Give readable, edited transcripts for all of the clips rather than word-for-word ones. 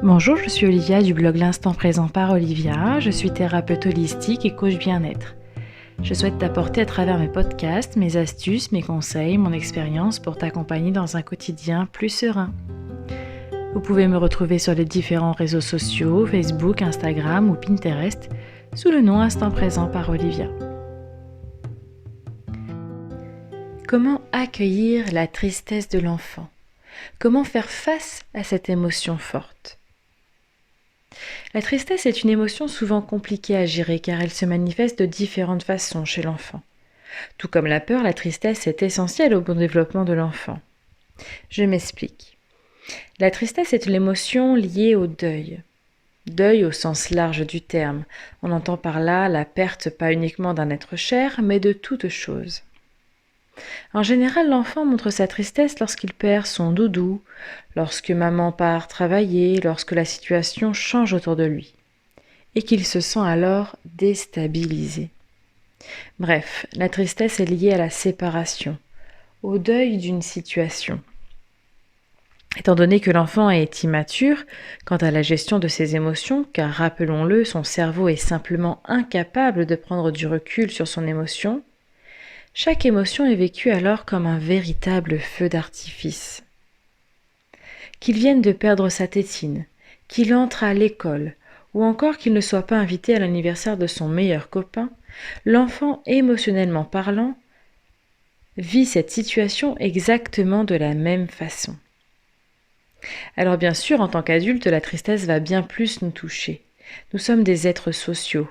Bonjour, je suis Olivia du blog L'Instant Présent par Olivia. Je suis thérapeute holistique et coach bien-être. Je souhaite t'apporter à travers mes podcasts, mes astuces, mes conseils, mon expérience pour t'accompagner dans un quotidien plus serein. Vous pouvez me retrouver sur les différents réseaux sociaux, Facebook, Instagram ou Pinterest, sous le nom Instant Présent par Olivia. Comment accueillir la tristesse de l'enfant ? Comment faire face à cette émotion forte ? La tristesse est une émotion souvent compliquée à gérer car elle se manifeste de différentes façons chez l'enfant. Tout comme la peur, la tristesse est essentielle au bon développement de l'enfant. Je m'explique. La tristesse est l'émotion liée au deuil. Deuil au sens large du terme. On entend par là la perte pas uniquement d'un être cher, mais de toute chose. En général, l'enfant montre sa tristesse lorsqu'il perd son doudou, lorsque maman part travailler, lorsque la situation change autour de lui, et qu'il se sent alors déstabilisé. Bref, la tristesse est liée à la séparation, au deuil d'une situation. Étant donné que l'enfant est immature quant à la gestion de ses émotions, car rappelons-le, son cerveau est simplement incapable de prendre du recul sur son émotion, chaque émotion est vécue alors comme un véritable feu d'artifice. Qu'il vienne de perdre sa tétine, qu'il entre à l'école, ou encore qu'il ne soit pas invité à l'anniversaire de son meilleur copain, l'enfant, émotionnellement parlant, vit cette situation exactement de la même façon. Alors bien sûr, en tant qu'adulte, la tristesse va bien plus nous toucher. Nous sommes des êtres sociaux,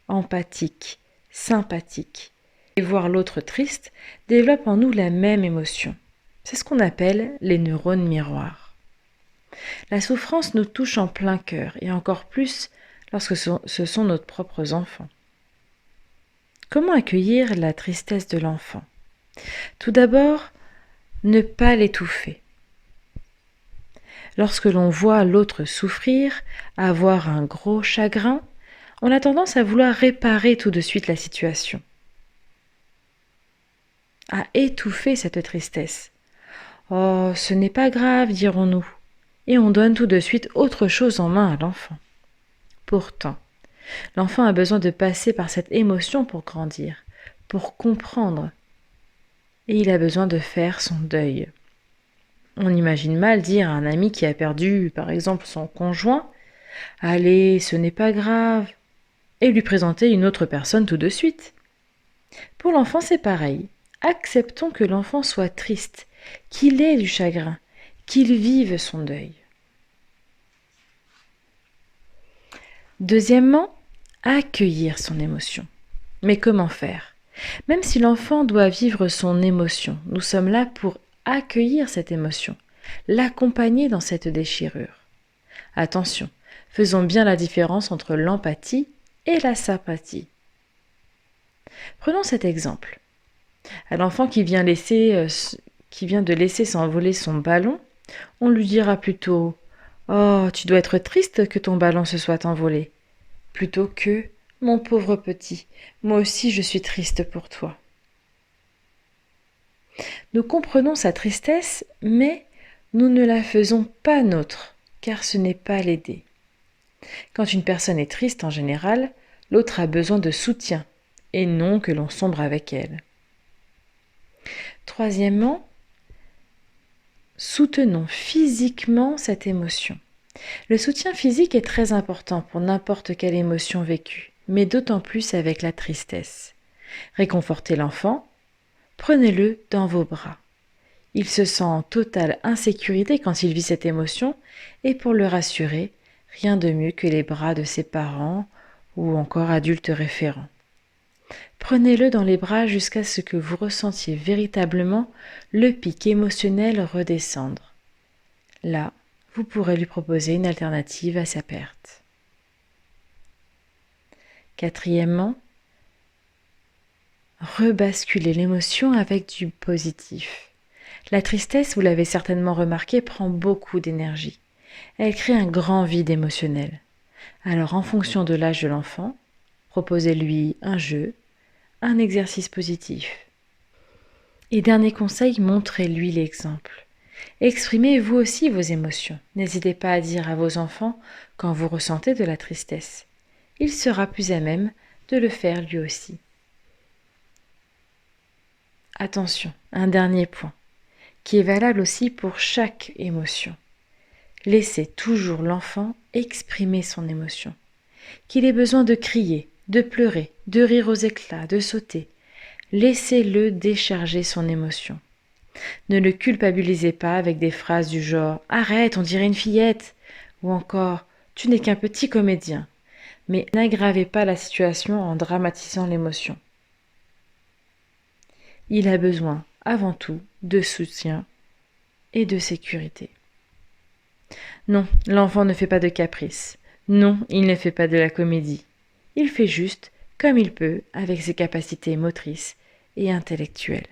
empathiques, sympathiques. Et voir l'autre triste développe en nous la même émotion. C'est ce qu'on appelle les neurones miroirs. La souffrance nous touche en plein cœur, et encore plus lorsque ce sont nos propres enfants. Comment accueillir la tristesse de l'enfant ? Tout d'abord, ne pas l'étouffer. Lorsque l'on voit l'autre souffrir, avoir un gros chagrin, on a tendance à vouloir réparer tout de suite la situation, à étouffer cette tristesse. Oh, ce n'est pas grave, dirons-nous, et on donne tout de suite autre chose en main à l'enfant. Pourtant, l'enfant a besoin de passer par cette émotion pour grandir, pour comprendre, et il a besoin de faire son deuil. On imagine mal dire à un ami qui a perdu, par exemple, son conjoint, « Allez, ce n'est pas grave », et lui présenter une autre personne tout de suite. Pour l'enfant, c'est pareil. Acceptons que l'enfant soit triste, qu'il ait du chagrin, qu'il vive son deuil. Deuxièmement, accueillir son émotion. Mais comment faire ? Même si l'enfant doit vivre son émotion, nous sommes là pour accueillir cette émotion, l'accompagner dans cette déchirure. Attention, faisons bien la différence entre l'empathie et la sympathie. Prenons cet exemple. À l'enfant qui vient de laisser s'envoler son ballon, on lui dira plutôt « Oh, tu dois être triste que ton ballon se soit envolé », plutôt que « Mon pauvre petit, moi aussi je suis triste pour toi ». Nous comprenons sa tristesse, mais nous ne la faisons pas nôtre, car ce n'est pas l'aider. Quand une personne est triste en général, l'autre a besoin de soutien, et non que l'on sombre avec elle. Troisièmement, soutenons physiquement cette émotion. Le soutien physique est très important pour n'importe quelle émotion vécue, mais d'autant plus avec la tristesse. Réconfortez l'enfant, prenez-le dans vos bras. Il se sent en totale insécurité quand il vit cette émotion, et pour le rassurer, rien de mieux que les bras de ses parents ou encore adultes référents. Prenez-le dans les bras jusqu'à ce que vous ressentiez véritablement le pic émotionnel redescendre. Là, vous pourrez lui proposer une alternative à sa perte. Quatrièmement, rebasculer l'émotion avec du positif. La tristesse, vous l'avez certainement remarqué, prend beaucoup d'énergie. Elle crée un grand vide émotionnel. Alors, en fonction de l'âge de l'enfant, proposez-lui un jeu, un exercice positif. Et dernier conseil, montrez-lui l'exemple. Exprimez vous aussi vos émotions. N'hésitez pas à dire à vos enfants quand vous ressentez de la tristesse. Il sera plus à même de le faire lui aussi. Attention, un dernier point, qui est valable aussi pour chaque émotion. Laissez toujours l'enfant exprimer son émotion. Qu'il ait besoin de crier, de pleurer, de rire aux éclats, de sauter. Laissez-le décharger son émotion. Ne le culpabilisez pas avec des phrases du genre « Arrête, on dirait une fillette » ou encore « Tu n'es qu'un petit comédien ». Mais n'aggravez pas la situation en dramatisant l'émotion. Il a besoin, avant tout, de soutien et de sécurité. Non, l'enfant ne fait pas de caprice. Non, il ne fait pas de la comédie. Il fait juste comme il peut avec ses capacités motrices et intellectuelles.